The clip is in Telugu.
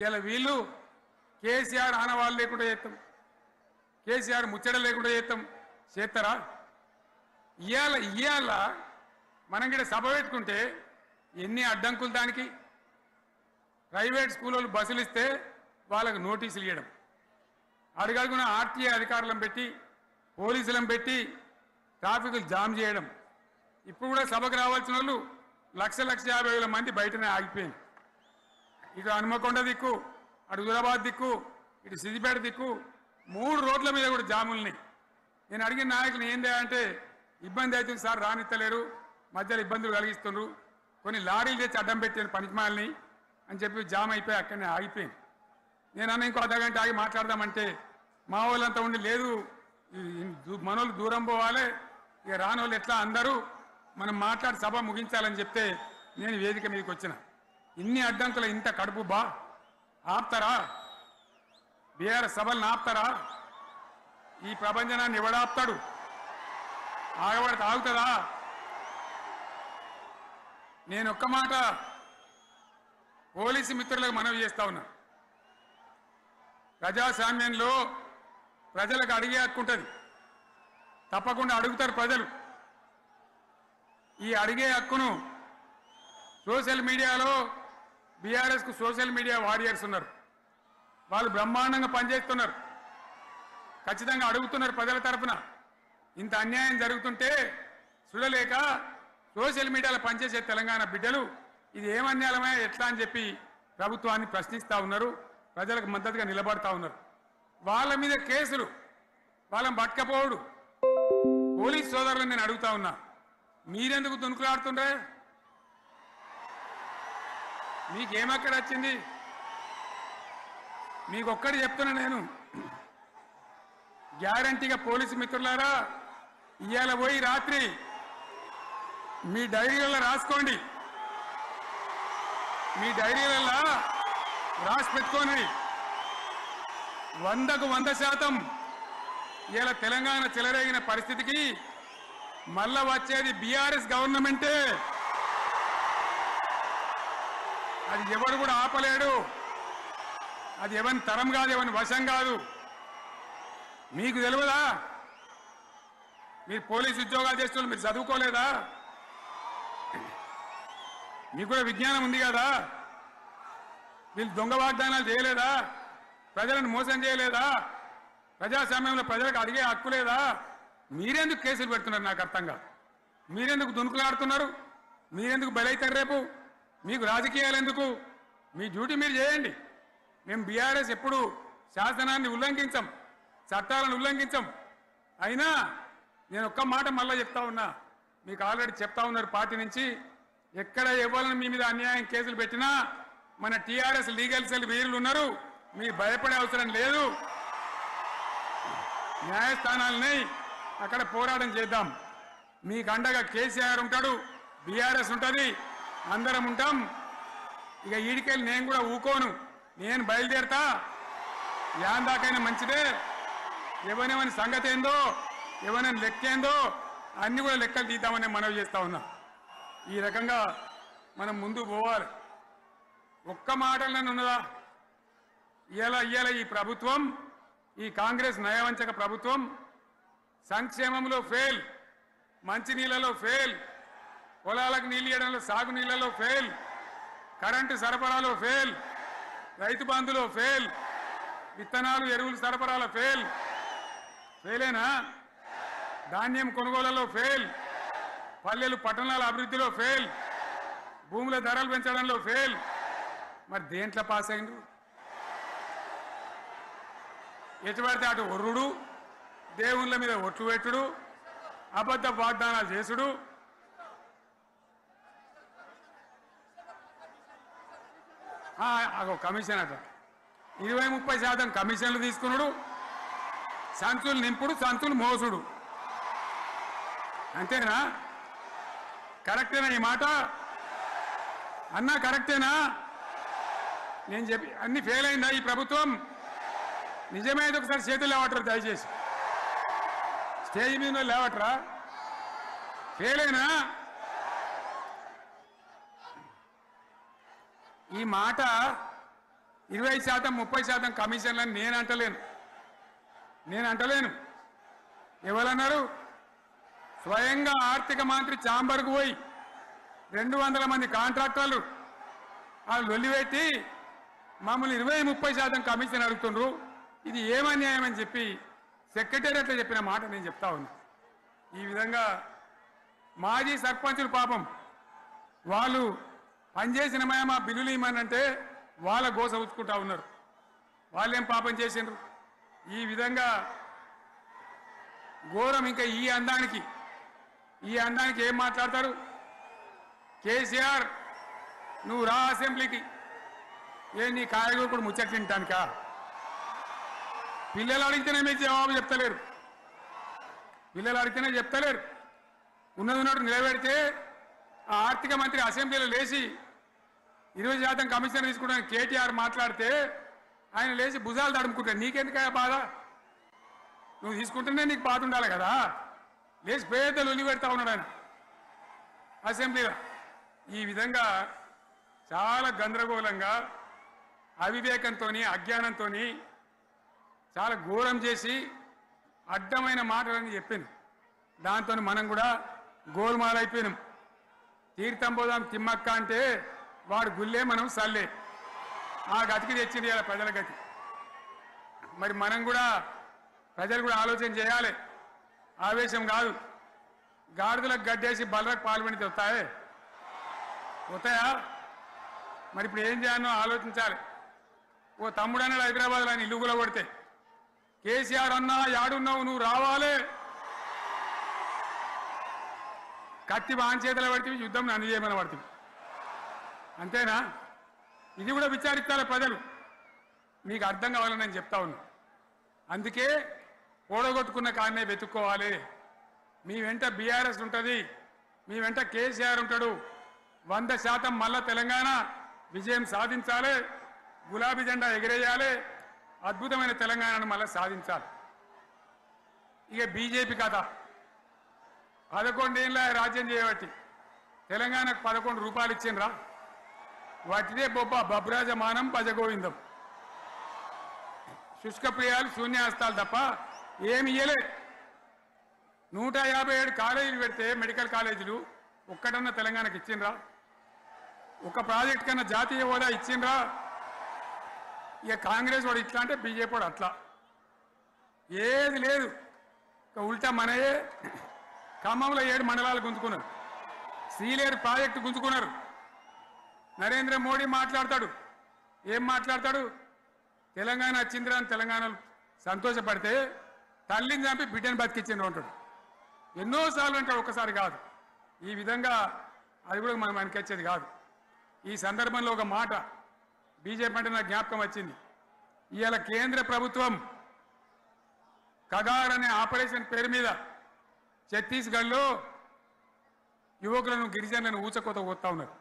ఇలా వీళ్ళు కేసీఆర్ ఆనవాళ్ళు లేకుండా చేస్తాం, కేసీఆర్ ముచ్చట లేకుండా చేస్తారా? ఇవాళ మనం కూడా సభ పెట్టుకుంటే ఎన్ని అడ్డంకులు దానికి. ప్రైవేట్ స్కూళ్ళు బస్సులు ఇస్తే వాళ్ళకు నోటీసులు ఇవ్వడం, అడుగడుగున ఆర్టీఏ అధికారులను పెట్టి పోలీసులను పెట్టి ట్రాఫిక్లు జామ్ చేయడం. ఇప్పుడు కూడా సభకు రావాల్సిన వాళ్ళు 1,50,000 మంది బయటనే ఆగిపోయింది. ఇటు హనుమకొండ దిక్కు, అటు హుజరాబాద్ దిక్కు, ఇటు సిద్దిపేట దిక్కు 3 రోడ్ల మీద కూడా జాముల్ని. నేను అడిగిన నాయకులు ఏంది అంటే ఇబ్బంది అవుతుంది సార్, రానిత్తలేరు, మధ్యలో ఇబ్బందులు కలిగిస్తున్నారు, కొన్ని లారీలు తెచ్చి అడ్డం పెట్టాను పనికిమాలని అని చెప్పి జామ్ అయిపోయి అక్కడనే ఆగిపోయింది. నేను అన్న ఇంకో అర్ధగంట ఆగి మాట్లాడదామంటే మా వాళ్ళంతా ఉండి లేదు మనోళ్ళు దూరం పోవాలి, ఇక రానోళ్ళు ఎట్లా అందరూ మనం మాట్లాడి సభ ముగించాలని చెప్తే నేను వేదిక మీదకి వచ్చిన. ఇన్ని అడ్డంకులు ఇంత కడుపు ఆపుతారా? బీఆర్ఎస్ సభలను ఆపుతారా? ఈ ప్రపంచనాన్ని ఎవడాపుతాడు? ఆగబడితే ఆగుతుందా? నేను ఒక్క మాట పోలీసు మిత్రులకు మనవి చేస్తా ఉన్నా. ప్రజాస్వామ్యంలో ప్రజలకు అడిగే హక్కు ఉంటుంది, తప్పకుండా అడుగుతారు ప్రజలు. ఈ అడిగే హక్కును సోషల్ మీడియాలో బీఆర్ఎస్కు సోషల్ మీడియా వారియర్స్ ఉన్నారు, వాళ్ళు బ్రహ్మాండంగా పనిచేస్తున్నారు, ఖచ్చితంగా అడుగుతున్నారు ప్రజల తరఫున. ఇంత అన్యాయం జరుగుతుంటే చూడలేక సోషల్ మీడియాలో పనిచేసే తెలంగాణ బిడ్డలు ఇది ఏమన్యాయమే ఎట్లా అని చెప్పి ప్రభుత్వాన్ని ప్రశ్నిస్తూ ఉన్నారు, ప్రజలకు మద్దతుగా నిలబడతా ఉన్నారు. వాళ్ళ మీద కేసులు, వాళ్ళని పట్టుకపోవడు. పోలీస్ సోదరులను నేను అడుగుతా ఉన్నా, మీరెందుకు దునుకులాడుతుండ్రే? మీకేమక్కడ వచ్చింది? మీకు ఒక్కటి చెప్తున్నా నేను, గ్యారంటీగా పోలీసు మిత్రులారా, ఇవాళ పోయి రాత్రి మీ డైరీలలో రాసుకోండి, మీ డైరీలలో రాసి పెట్టుకోండి. 100కు 100% ఇలా తెలంగాణ చెలరేగిన పరిస్థితికి మళ్ళా వచ్చేది బీఆర్ఎస్ గవర్నమెంటే. అది ఎవరు కూడా ఆపలేడు, అది ఎవరి తరం కాదు, ఎవరి వశం కాదు. మీకు తెలియదా? మీరు పోలీసు ఉద్యోగాలు చేస్తున్నారు, మీరు చదువుకోలేదా? మీకు కూడా విజ్ఞానం ఉంది కదా? వీళ్ళు దొంగ వాగ్దానాలు చేయలేదా? ప్రజలను మోసం చేయలేదా? ప్రజాస్వామ్యంలో ప్రజలకు అడిగే హక్కు లేదా? మీరెందుకు కేసులు పెడుతున్నారు? నాకు అర్థం కాదు. మీరెందుకు దునుకులాడుతున్నారు? మీరెందుకు బలైతారు? రేపు మీకు రాజకీయాలు ఎందుకు? మీ డ్యూటీ మీరు చేయండి. మేము బీఆర్ఎస్ ఎప్పుడు శాసనాన్ని ఉల్లంఘించం, చట్టాలను ఉల్లంఘించం. అయినా నేను ఒక్క మాట మళ్ళీ చెప్తా ఉన్నా, మీకు ఆల్రెడీ చెప్తా ఉన్నారు పార్టీ నుంచి, ఎక్కడ ఎవరిని మీ మీద అన్యాయం కేసులు పెట్టినా మన టీఆర్ఎస్ లీగల్ సెల్ వీరులు ఉన్నారు, మీరు భయపడే అవసరం లేదు. న్యాయస్థానాలని అక్కడ పోరాటం చేద్దాం. మీకు అండగా కేసీఆర్ ఉంటాడు, బీఆర్ఎస్ ఉంటుంది, అందరం ఉంటాం. ఇక ఈడికెళ్ళి నేను కూడా ఊకోను, నేను బయలుదేరతా. యాందాకైనా మంచిదే, ఎవరెవరి సంగతి ఏందో, ఎవరైనా లెక్క ఏందో అన్ని కూడా లెక్కలు తీద్దామని మనవి చేస్తా ఉన్నా. ఈ రకంగా మనం ముందు పోవాలి. ఒక్క మాటలను ఉన్నదా? ఇవాళ ఈ ప్రభుత్వం, ఈ కాంగ్రెస్ నయవంచక ప్రభుత్వం సంక్షేమంలో ఫెయిల్, మంచినీళ్ళలో ఫెయిల్, పొలాలకు నీళ్ళు ఇవ్వడంలో సాగు నీళ్లలో ఫెయిల్, కరెంటు సరఫరాలో ఫెయిల్, రైతు బంధులో ఫెయిల్, విత్తనాలు ఎరువులు సరఫరాలో ఫెయిలేనా? ధాన్యం కొనుగోళ్లలో ఫెయిల్, పల్లెలు పట్టణాల అభివృద్ధిలో ఫెయిల్, భూముల ధరలు పెంచడంలో ఫెయిల్. మరి దేంట్లో పాస్ అయిండు? ఎటు పడితే అటు ఒర్రుడు, దేవుళ్ళ మీద ఒట్లు పెట్టుడు, అబద్ధ వాగ్దానాలు చేసుడు. కమిషన్ అట 20-30% కమిషన్లు తీసుకున్నాడు, సంచులు నింపుడు, సంచులు మోసుడు. అంతేనా? కరెక్టేనా ఈ మాట? అన్నా కరెక్టేనా? నేను చెప్పి అన్ని ఫెయిల్ అయిందా ఈ ప్రభుత్వం? నిజమైతే ఒకసారి చేతులు లేవటరు, దయచేసి స్టేజ్ మీద లేవటరా? ఫెయిలేనా? ఈ మాట 20% 30% కమిషన్లని నేను అంటలేను. ఎవరన్నారు? స్వయంగా ఆర్థిక మంత్రి చాంబర్కు పోయి 200 మంది కాంట్రాక్టర్లు వాళ్ళు లొల్లిపెట్టి మమ్మల్ని 20-30% కమిషన్ అడుగుతుండ్రు, ఇది ఏమన్యాయం అని చెప్పి సెక్రటేరియట్లో చెప్పిన మాట నేను చెప్తా ఉన్నా. ఈ విధంగా మాజీ సర్పంచులు పాపం వాళ్ళు పనిచేసిన మా బిల్లులు ఇవ్వమనంటే వాళ్ళ గోస ఉచ్చుకుంటా ఉన్నారు. వాళ్ళేం పాపం చేసిండ్రు? ఈ విధంగా ఘోరం. ఇంకా ఈ అందానికి ఏం మాట్లాడతారు? కేసీఆర్ నువ్వు రా అసెంబ్లీకి, నీ కాయగూరకుడు ముచ్చట్లు తింటానికా? పిల్లలు అడిగితేనే మీరు జవాబు చెప్తలేరు. ఉన్నట్టు నిలబెడితే ఆ ఆర్థిక మంత్రి అసెంబ్లీలో లేచి 20% కమిషన్ తీసుకోవడానికి కేటీఆర్ మాట్లాడితే ఆయన లేచి భుజాలు తడుముకుంటాడు. నీకెందుకయ్యా బాధ? నువ్వు తీసుకుంటేనే నీకు బాధ ఉండాలి కదా. లేచి పేదలు ఉల్లి పెడతా ఉన్నాడు ఆయన అసెంబ్లీలో. ఈ విధంగా చాలా గందరగోళంగా అవివేకంతో అజ్ఞానంతో చాలా ఘోరం చేసి అడ్డమైన మాటలని చెప్పింది. దాంతో మనం కూడా గోల్మాలైపోయినాం. తీర్థం పోదాం తిమ్మక్క అంటే వాడు గుల్లే, మనం సల్లే. ఆ గతికి తెచ్చింది ఇలా ప్రజల గతి. మరి మనం కూడా ప్రజలు కూడా ఆలోచన చేయాలి. ఆవేశం కాదు. గాడిదలకు గడ్డేసి బలరకు పాల్పడితే వస్తాయా? మరి ఇప్పుడు ఏం చేయాలో ఆలోచించాలి. ఓ తమ్ముడు అన్నాడు హైదరాబాద్లో, ఆయన ఇల్లు కూడా కొడితే, కేసీఆర్ అన్నా యాడున్నావు, నువ్వు రావాలి. కత్తి వాంచేతలు పడితే యుద్ధం నన్ను చేయమని పడుతుంది. అంతేనా? ఇది కూడా విచారిస్తారు ప్రజలు. మీకు అర్థం కావాలని నేను చెప్తా ఉన్నా. అందుకే ఓడగొట్టుకున్న కాడనే వెతుక్కోవాలి. మీ వెంట బీఆర్ఎస్ ఉంటుంది, మీ వెంట కేసీఆర్ ఉంటాడు. 100% మళ్ళా తెలంగాణ విజయం సాధించాలి. గులాబీ జెండా ఎగిరేయాలి. అద్భుతమైన తెలంగాణను మళ్ళీ సాధించాలి. ఇక బీజేపీ కథ 11 ఏళ్ళ రాజ్యం చేయబట్టి తెలంగాణకు 11 రూపాయలు ఇచ్చిండ్రా? వాటిదే బబ్రాజమానం భజగోవిందం. శుష్కప్రియాలు శూన్యాస్తాలు తప్ప ఏమి ఇయ్యలే. 157 కాలేజీలు పెడితే మెడికల్ కాలేజీలు ఒక్కటన్నా తెలంగాణకు ఇచ్చిండ్రా? ఒక ప్రాజెక్ట్ కన్నా జాతీయ హోదా ఇచ్చిండ్రా? ఇక కాంగ్రెస్ వాడు ఇట్లా అంటే బీజేపీ వాడు అట్లా. ఏది లేదు. ఇక ఉల్టా మనయే ఖమ్మంలో 7 మండలాలు గుంజుకున్నారు. సీలేరు ప్రాజెక్టు గుంజుకున్నారు. నరేంద్ర మోడీ మాట్లాడతాడు. ఏం మాట్లాడతాడు? తెలంగాణ వచ్చిందిరా అని తెలంగాణలో సంతోషపడితే తల్లిని చంపి బిడ్డను బతికించిండ్రు అంటాడు. ఎన్నోసార్లు అంటాడు, ఒక్కసారి కాదు. ఈ విధంగా అది కూడా మనం వెనకొచ్చేది కాదు. ఈ సందర్భంలో ఒక మాట బీజేపీ అంటే నాకు జ్ఞాపకం వచ్చింది. ఇవాళ కేంద్ర ప్రభుత్వం కగార్ అనే ఆపరేషన్ పేరు మీద ఛత్తీస్గఢ్లో యువకులను గిరిజనులను ఊచకోత పోతా ఉన్నారు.